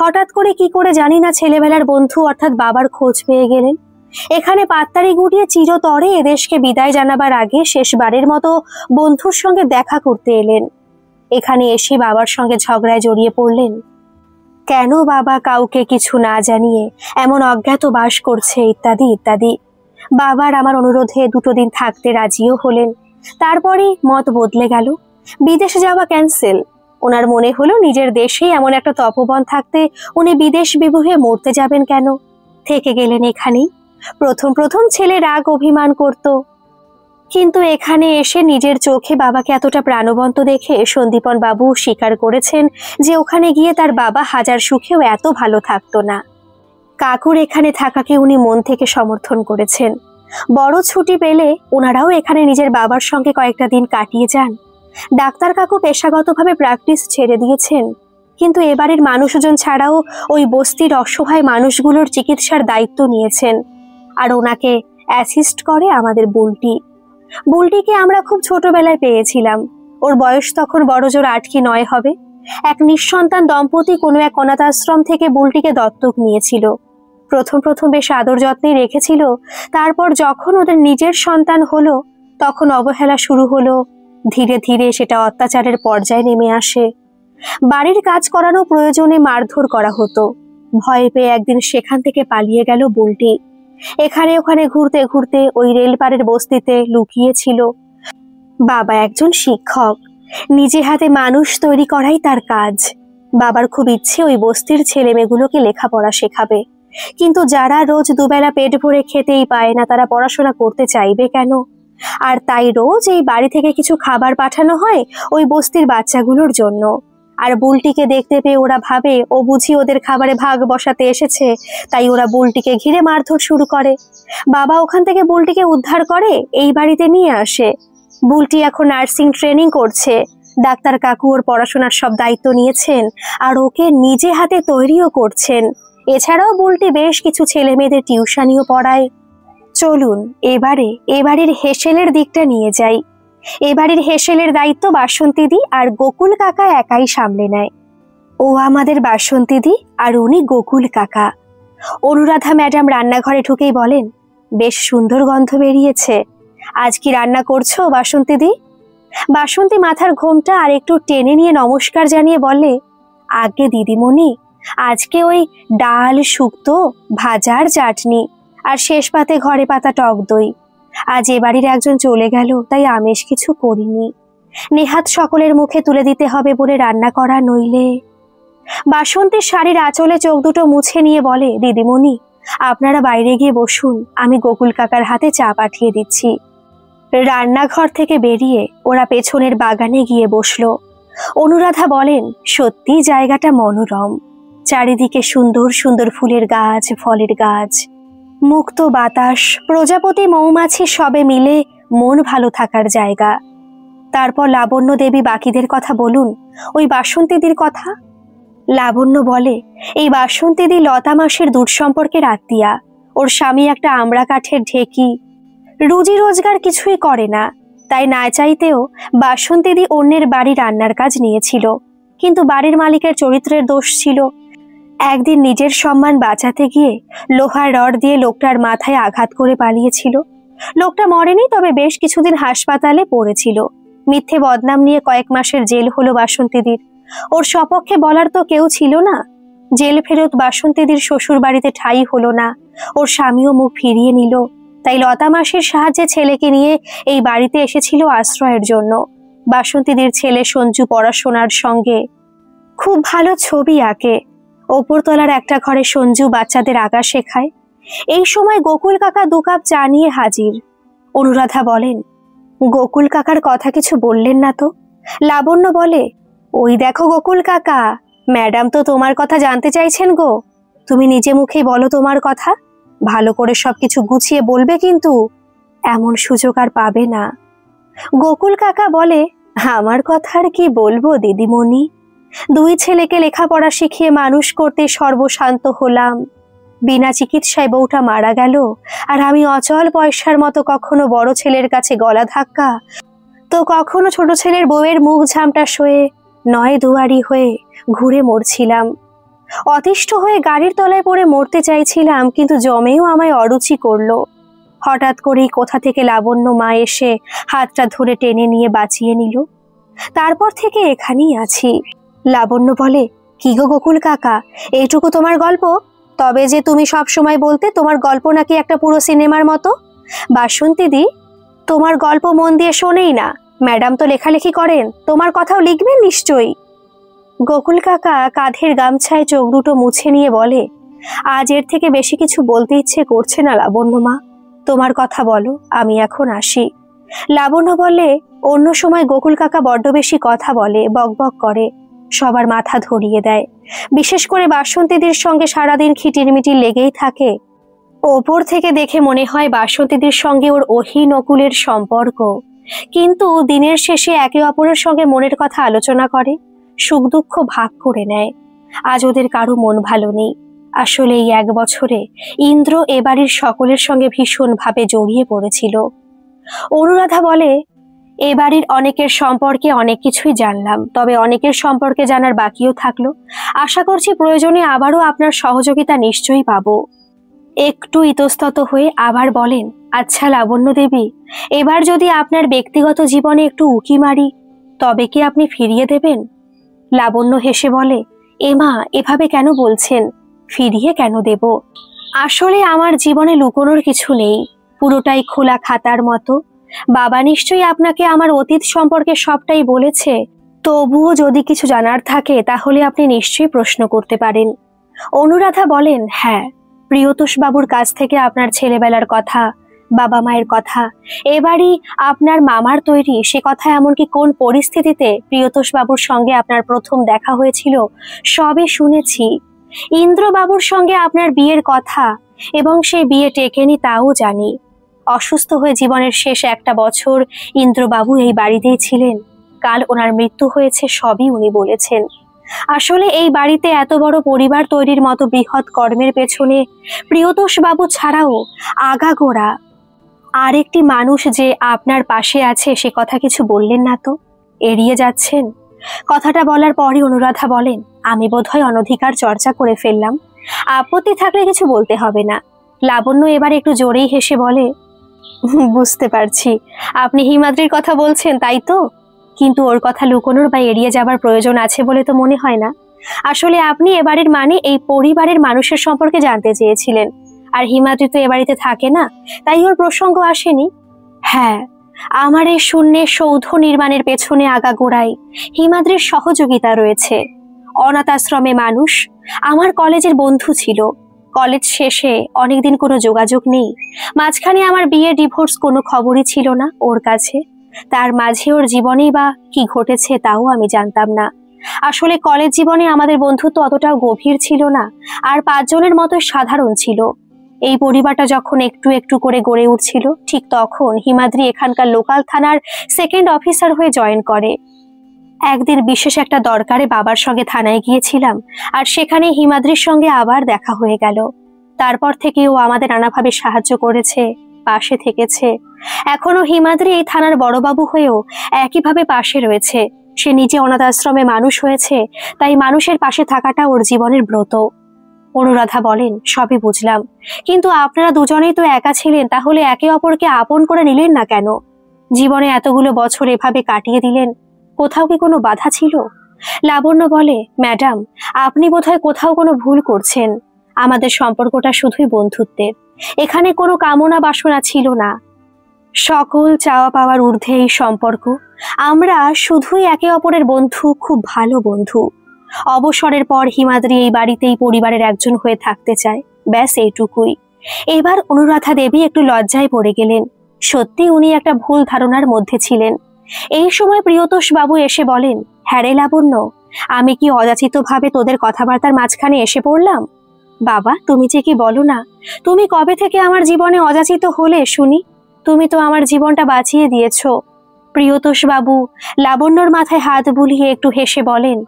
হঠাৎ করে কি করে জানি না ছেলেবেলার বন্ধু অর্থাৎ বাবার খোঁজ পেয়ে গেলেন। এখানে পাত্তারি গুটিয়ে চিরতরে এদেশকে বিদায় জানাবার আগে শেষবারের মতো বন্ধুর সঙ্গে দেখা করতে এলেন। এখানে এসে বাবার সঙ্গে ঝগড়ায় জড়িয়ে পড়লেন। কেন বাবা কাউকে কিছু না জানিয়ে এমন অজ্ঞাতবাস করছে ইত্যাদি ইত্যাদি। বাবার আমার অনুরোধে 2 দিন থাকতে রাজিও হলেন। তারপরেই মত বদলে গেল, বিদেশে যাওয়া ক্যান্সেল। ওনার মনে হলো নিজের দেশেই এমন একটা তপোবন থাকতে উনি বিদেশ বিভুঁয়ে মরতে যাবেন কেন, থেকে গেলেন এখানেই। প্রথম প্রথম ছেলে রাগ অভিমান করত, কিন্তু এখানে এসে নিজের চোখে বাবাকে এতটা প্রাণবন্ত দেখে সন্দীপন বাবু স্বীকার করেছেন যে ওখানে গিয়ে তার বাবা হাজার সুখেও এত ভালো থাকতো না। কাকুর এখানে থাকাকে উনি মন থেকে সমর্থন করেছেন। বড় ছুটি পেলে ওনারাও এখানে নিজের বাবার সঙ্গে কয়েকটা দিন কাটিয়ে যান। ডাক্তার কাকু পেশাগতভাবে প্র্যাকটিস ছেড়ে দিয়েছেন, কিন্তু এবারের মানুষজন ছাড়াও ওই বস্তির অসহায় মানুষগুলোর চিকিৎসার দায়িত্ব নিয়েছেন। আর ওনাকে অ্যাসিস্ট করে আমাদের বুলটি। বুলটিকে আমরা খুব ছোটবেলায় পেয়েছিলাম। ওর বয়স তখন বড়জোর 8 কি 9 হবে। এক নিঃসন্তান দম্পতি কোনো এক অনাথ আশ্রম থেকে বুলটিকে দত্তক নিয়েছিল। প্রথম প্রথম বেশ আদর যত্নে রেখেছিল। তারপর যখন ওদের নিজের সন্তান হলো তখন অবহেলা শুরু হলো। ধীরে ধীরে সেটা অত্যাচারের পর্যায়ে নেমে আসে। বাড়ির কাজ করানো প্রয়োজনে মারধর করা হতো। ভয় পেয়ে একদিন সেখান থেকে পালিয়ে গেল বুলটি। এখানে ওখানে ঘুরতে ঘুরতে ওই রেলপাড়ের বস্তিতে লুকিয়েছিল। বাবা একজন শিক্ষক, নিজে হাতে মানুষ তৈরি করাই তার কাজ। বাবার খুব ইচ্ছে ওই বস্তির ছেলে মেয়েগুলোকে লেখাপড়া শেখাবে, কিন্তু যারা রোজ দুবেলা পেট ভরে খেতেই পায় না তারা পড়াশোনা করতে চাইবে কেন? আর তাই রোজ এই বাড়ি থেকে কিছু খাবার পাঠানো হয় ওই বস্তির বাচ্চাগুলোর জন্য। আর বুলটিকে দেখতে পেয়ে ওরা ভাবে ও বুঝি ওদের খাবারে ভাগ বসাতে এসেছে, তাই ওরা বুলটিকে ঘিরে মারধর শুরু করে। বাবা ওখান থেকে বুলটিকে উদ্ধার করে এই বাড়িতে নিয়ে আসে। বুলটি এখন নার্সিং ট্রেনিং করছে। ডাক্তার কাকু ওর পড়াশোনার সব দায়িত্ব নিয়েছেন আর ওকে নিজে হাতে তৈরিও করছেন। এছাড়াও বুলটি বেশ কিছু ছেলে মেয়েদের টিউশনিও পড়ায়। চলুন এবারের হেসেলের দিকটা নিয়ে যাই। এবারের হেসেলের দায়িত্ব বাসন্তীদি আর গোকুল কাকা একাই সামলে নেয়। ও আমাদের বাসন্তীদি আর উনি গোকুল কাকা। অনুরাধা ম্যাডাম রান্নাঘরে ঢুকেই বলেন, বেশ সুন্দর গন্ধ বেরিয়েছে। আজ কি রান্না করছো বাসন্তীদি? বাসন্তী মাথার ঘোমটা আর একটু টেনে নিয়ে নমস্কার জানিয়ে বলে, আগে দিদিমণি, আজকে ওই ডাল, শুক্তো, ভাজার চাটনি আর শেষ পাতে ঘরে পাতা টক দই। আজ এ বাড়ির একজন চলে গেল, তাই আমিষ কিছু করিনি। নেহাত সকলের মুখে তুলে দিতে হবে বলে রান্না করা, নইলে। বাসন্তীর শাড়ির আঁচলে চোখ দুটো মুছে নিয়ে বলে, দিদিমণি আপনারা বাইরে গিয়ে বসুন, আমি গোকুল কাকার হাতে চা পাঠিয়ে দিচ্ছি। রান্নাঘর থেকে বেরিয়ে ওরা পেছনের বাগানে গিয়ে বসলো। অনুরাধা বলেন, সত্যি জায়গাটা মনোরম। চারিদিকে সুন্দর সুন্দর ফুলের গাছ, ফলের গাছ, মুক্ত বাতাস, প্রজাপতি, মৌমাছি সবে মিলে মন ভালো থাকার জায়গা। তারপর লাবণ্য দেবী বাকিদের কথা বলুন, ওই বাসন্তীদির কথা। লাবণ্য বলে, এই বাসন্তীদি লতা মাসির দূর সম্পর্কের আত্মীয়া। ওর স্বামী একটা আমড়া কাঠের ঢেকি, রুজি রোজগার কিছুই করে না। তাই না চাইতেও বাসন্তীদি অন্যের বাড়ি রান্নার কাজ নিয়েছিল, কিন্তু বাড়ির মালিকের চরিত্রের দোষ ছিল। একদিন নিজের সম্মান বাঁচাতে গিয়ে লোহার রড দিয়ে লোকটার মাথায় আঘাত করে পালিয়েছিল। লোকটা মরেনি, তবে বেশ কিছুদিন হাসপাতালে পড়েছিল। মিথ্যে বদনাম নিয়ে কয়েক মাসের জেল হলো বাসন্তীদির। ওর সপক্ষে বলার তো কেউ ছিল না। জেল ফেরত বাসন্তীদির শ্বশুর বাড়িতে ঠাঁই হলো না। ওর স্বামীও মুখ ফিরিয়ে নিল। তাই লতা মাসির সাহায্যে ছেলেকে নিয়ে এই বাড়িতে এসেছিল আশ্রয়ের জন্য। বাসন্তীদির ছেলে সঞ্জু পড়াশোনার সঙ্গে খুব ভালো ছবি আঁকে। ওপরতলার একটা ঘরে সঞ্জু বাচ্চাদের আঁকা শেখায়। এই সময় গোকুল কাকা 2 কাপ চা নিয়ে হাজির। অনুরাধা বলেন, গোকুল কাকার কথা কিছু বললেন না তো? লাবণ্য বলে, ওই দেখো গোকুল কাকা, ম্যাডাম তো তোমার কথা জানতে চাইছেন গো। তুমি নিজে মুখেই বলো তোমার কথা, ভালো করে সবকিছু গুছিয়ে বলবে, কিন্তু এমন সুযোগ আর পাবে না। গোকুল কাকা বলে, আমার কথা আর কি বলবো দিদিমণি, 2 ছেলেকে লেখাপড়া শিখিয়ে মানুষ করতে সর্বশান্ত হলাম। বিনা চিকিৎসায় বউটা মারা গেল, আর আমি অচল পয়সার মতো কখনো বড় ছেলের কাছে গলা ধাক্কা, তো কখনো ছোট ছেলের বউয়ের মুখ ঝামটা সয়ে নয় দুয়ারি হয়ে ঘুরে মরছিলাম। অতিষ্ঠ হয়ে গাড়ির তলায় পড়ে মরতে চাইছিলাম, কিন্তু জমেও আমায় অরুচি করলো। হঠাৎ করেই কোথা থেকে লাবণ্য মা এসে হাতটা ধরে টেনে নিয়ে বাঁচিয়ে নিল। তারপর থেকে এখানেই আছি। লাবণ্য বলে, কি গো গোকুল কাকা, এইটুকু তোমার গল্প? তবে যে তুমি সব সময় বলতে তোমার গল্প নাকি একটা পুরো সিনেমার মতো। বাসন্তী দি, তোমার গল্প মন দিয়ে শোনেই না, ম্যাডাম তো লেখালেখি করেন, তোমার কথাও লিখবেন নিশ্চয়ই। গোকুল কাকা কাঁধের গামছায় চোখ দুটো মুছে নিয়ে বলে, আজ এর থেকে বেশি কিছু বলতে ইচ্ছে করছে না লাবণ্য মা, তোমার কথা বলো, আমি এখন আসি। লাবণ্য বলে, অন্য সময় গোকুল কাকা বড্ড বেশি কথা বলে, বকবক করে, সবার মাথা ধরিয়ে দেয়। বিশেষ করে বাসন্তীদের সঙ্গে সারাদিন খিটিরমিটির লেগেই থাকে। ওপর থেকে দেখে মনে হয় বাসন্তীদের সঙ্গে ওর অহি নকুলের সম্পর্ক, কিন্তু দিনের শেষে একে অপরের সঙ্গে মনের কথা আলোচনা করে, সুখ দুঃখ ভাগ করে নেয়। আজ ওদের কারো মন ভালো নেই। আসলে এই 1 বছরে ইন্দ্র এ বাড়ির সকলের সঙ্গে ভীষণভাবে জড়িয়ে পড়েছিল। অনুরাধা বলে, এ বাড়ির অনেকের সম্পর্কে অনেক কিছুই জানলাম, তবে অনেকের সম্পর্কে জানার বাকিও থাকলো। আশা করছি প্রয়োজনে আবারও আপনার সহযোগিতা নিশ্চয়ই পাবো। একটু ইতস্তত হয়ে আবার বলেন, আচ্ছা লাবণ্য দেবী, এবার যদি আপনার ব্যক্তিগত জীবনে একটু উকি মারি, তবে কি আপনি ফিরিয়ে দেবেন? লাবণ্য হেসে বলে, এমা, এভাবে কেন বলছেন? ফিরিয়ে কেন দেব? আসলে আমার জীবনে লুকোনোর কিছু নেই, পুরোটাই খোলা খাতার মতো। বাবা নিশ্চয়ই আপনাকে আমার অতীত সম্পর্কে সবটাই বলেছে, তবুও যদি কিছু জানার থাকে তাহলে আপনি নিশ্চয়ই প্রশ্ন করতে পারেন। অনুরাধা বলেন, হ্যাঁ, প্রিয়তোষ বাবুর কাছ থেকে আপনার ছেলেবেলার কথা, বাবা মায়ের কথা, এবারই আপনার মামার তৈরি সে কথা, এমনকি কোন পরিস্থিতিতে প্রিয়তোষ বাবুর সঙ্গে আপনার প্রথম দেখা হয়েছিল, সবই শুনেছি। ইন্দ্রবাবুর সঙ্গে আপনার বিয়ের কথা, এবং সেই বিয়ে টেকেনি তাও জানি। অসুস্থ হয়ে জীবনের শেষ 1টা বছর ইন্দ্রবাবু এই বাড়িতেই ছিলেন। কাল ওনার মৃত্যু হয়েছে, সবই উনি বলেছেন। আসলে এই বাড়িতে এত বড় পরিবার তৈরির মতো বৃহৎ কর্মের পেছনে প্রিয়তোষ বাবু ছাড়াও আগাগোড়া আরেকটি মানুষ যে আপনার পাশে আছে, সে কথা কিছু বললেন না তো? এড়িয়ে যাচ্ছেন। কথাটা বলার পরই অনুরাধা বলেন, আমি বোধহয় অনধিকার চর্চা করে ফেললাম, আপত্তি থাকলে কিছু বলতে হবে না। লাবণ্য এবার একটু জোরেই হেসে বলে, বুঝতে পারছি, আপনি হিমাদ্রির কথা বলছেন, তাই তো? কিন্তু ওর কথা লুকোনোর বা এড়িয়ে যাবার প্রয়োজন আছে বলে তো মনে হয় না। আসলে আপনি এবারের মানে এই পরিবারের মানুষের সম্পর্কে জানতে চেয়েছিলেন, আর হিমাদ্রি তো এ বাড়িতে থাকে না, তাই ওর প্রসঙ্গ আসেনি। হ্যাঁ, আমার এই শূন্যের সৌধ নির্মাণের পেছনে আগাগোড়াই হিমাদ্রির সহযোগিতা রয়েছে। অনাথ আশ্রমে মানুষ, আমার কলেজের বন্ধু ছিল। কলেজ শেষে অনেকদিন কোনো যোগাযোগ নেই। মাঝখানে আমার বিয়ে, ডিভোর্স, কোনো খবরই ছিল না ওর কাছে। তার মাঝে ওর জীবনেই বা কি ঘটেছে তাও আমি জানতাম না। আসলে কলেজ জীবনে আমাদের বন্ধুত্ব অতটাও গভীর ছিল না, আর 5 জনের মতো সাধারণ ছিল। এই পরিবারটা যখন একটু একটু করে গড়ে উঠছিল, ঠিক তখন হিমাদ্রি এখানকার লোকাল থানার 2nd অফিসার হয়ে জয়েন করে। একদিন বিশেষ একটা দরকারে বাবার সঙ্গে থানায় গিয়েছিলাম, আর সেখানে হিমাদ্রির সঙ্গে আবার দেখা হয়ে গেল। তারপর থেকে ও আমাদের নানাভাবে সাহায্য করেছে, পাশে থেকেছে। এখনো হিমাদ্রি এই থানার বড়বাবু হয়েও একইভাবে পাশে রয়েছে। সে নিজে অনাথ আশ্রমে মানুষ হয়েছে, তাই মানুষের পাশে থাকাটা ওর জীবনের ব্রত। অনুরাধা বলেন, সবই বুঝলাম, কিন্তু আপনারা দুজনেই তো একা ছিলেন, তাহলে একে অপরকে আপন করে নিলেন না কেন? জীবনে এতগুলো বছর এভাবে কাটিয়ে দিলেন, কোথাও কি কোনো বাধা ছিল? লাবণ্য বলে, ম্যাডাম, আপনি বোধহয় কোথাও কোনো ভুল করছেন। আমাদের সম্পর্কটা শুধুই বন্ধুত্বের, এখানে কোনো কামনা বাসনা ছিল না। সকল চাওয়া পাওয়ার ঊর্ধ্বে এই সম্পর্ক। আমরা শুধুই একে অপরের বন্ধু, খুব ভালো বন্ধু। অবসরের পর হিমাদ্রি এই বাড়িতেই পরিবারের একজন হয়ে থাকতে চায়, ব্যাস এইটুকুই। এবার অনুরাধা দেবী একটু লজ্জায় পড়ে গেলেন। সত্যি উনি একটা ভুল ধারণার মধ্যে ছিলেন। এই সময় প্রিয়তোষ বাবু এসে বলেন, হ্যাঁ রে লাবণ্য, আমি কি অযাচিতভাবে তোদের কথাবার্তার মাঝখানে এসে পড়লাম? বাবা, তুমি যে কি বলো না, তুমি কবে থেকে আমার জীবনে অযাচিত হলে শুনি? তুমি তো আমার জীবনটা বাঁচিয়ে দিয়েছ। প্রিয়তোষ বাবু লাবণ্যর মাথায় হাত বুলিয়ে একটু হেসে বলেন,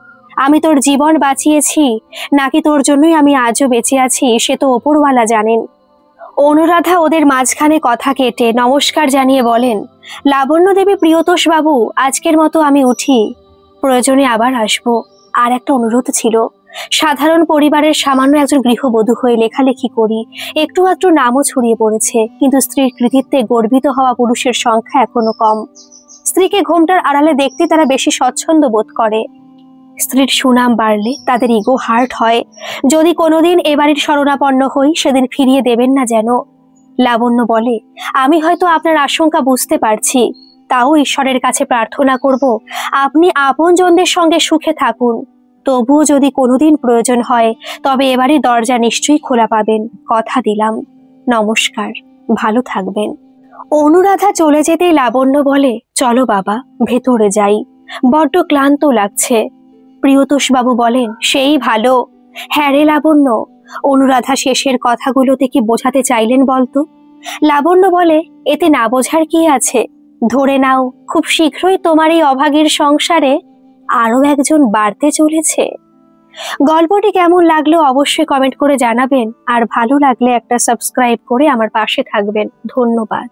আমি তোর জীবন বাঁচিয়েছি নাকি তোর জন্যই আমি আজও বেঁচে আছি সে তো ওপরওয়ালা জানেন। অনুরাধা ওদের মাঝখানে কথা কেটে নমস্কার জানিয়ে বলেন, লাবণ্য দেবী, প্রিয়তোষ বাবু, আজকের মতো আমি উঠি, প্রয়োজনে আবার আসবো। আর একটা অনুরোধ ছিল, সাধারণ পরিবারের সামান্য একজন গৃহবধূ হয়ে লেখালেখি করি, একটু একটু নামও ছড়িয়ে পড়েছে, কিন্তু স্ত্রীর কৃতিত্বে গর্বিত হওয়া পুরুষের সংখ্যা এখনো কম। স্ত্রীকে ঘোমটার আড়ালে দেখতে তারা বেশি স্বচ্ছন্দ বোধ করে। স্ত্রীর সুনাম বাড়লে তাদের ইগো হার্ট হয়। যদি কোনোদিন এ বাড়ির শরণাপন্ন হই সেদিন ফিরিয়ে দেবেন না যেন। লাবণ্য বলে, আমি হয়তো আপনার আশঙ্কা বুঝতে পারছি, তাও ঈশ্বরের কাছে প্রার্থনা করব আপনি আপনজনদের সঙ্গে সুখে থাকুন। তবুও যদি কোনোদিন প্রয়োজন হয় তবে এবারে দরজা নিশ্চয়ই খোলা পাবেন, কথা দিলাম। নমস্কার, ভালো থাকবেন। অনুরাধা চলে যেতেই লাবণ্য বলে, চলো বাবা, ভেতরে যাই, বড্ড ক্লান্ত লাগছে। প্রিয়তোষ বাবু বলেন, সেই ভালো। হ্যাঁ রে লাবণ্য, অনুরাধা শেষের কথাগুলোতে কি বোঝাতে চাইলেন বলতো? লাবণ্য বলে, এতে না বোঝার কি আছে, ধরে নাও খুব শীঘ্রই তোমার এই অভাগীর সংসারে আরো একজন বাড়তে চলেছে। গল্পটি কেমন লাগলো অবশ্যই কমেন্ট করে জানাবেন, আর ভালো লাগলে একটা সাবস্ক্রাইব করে আমার পাশে থাকবেন। ধন্যবাদ।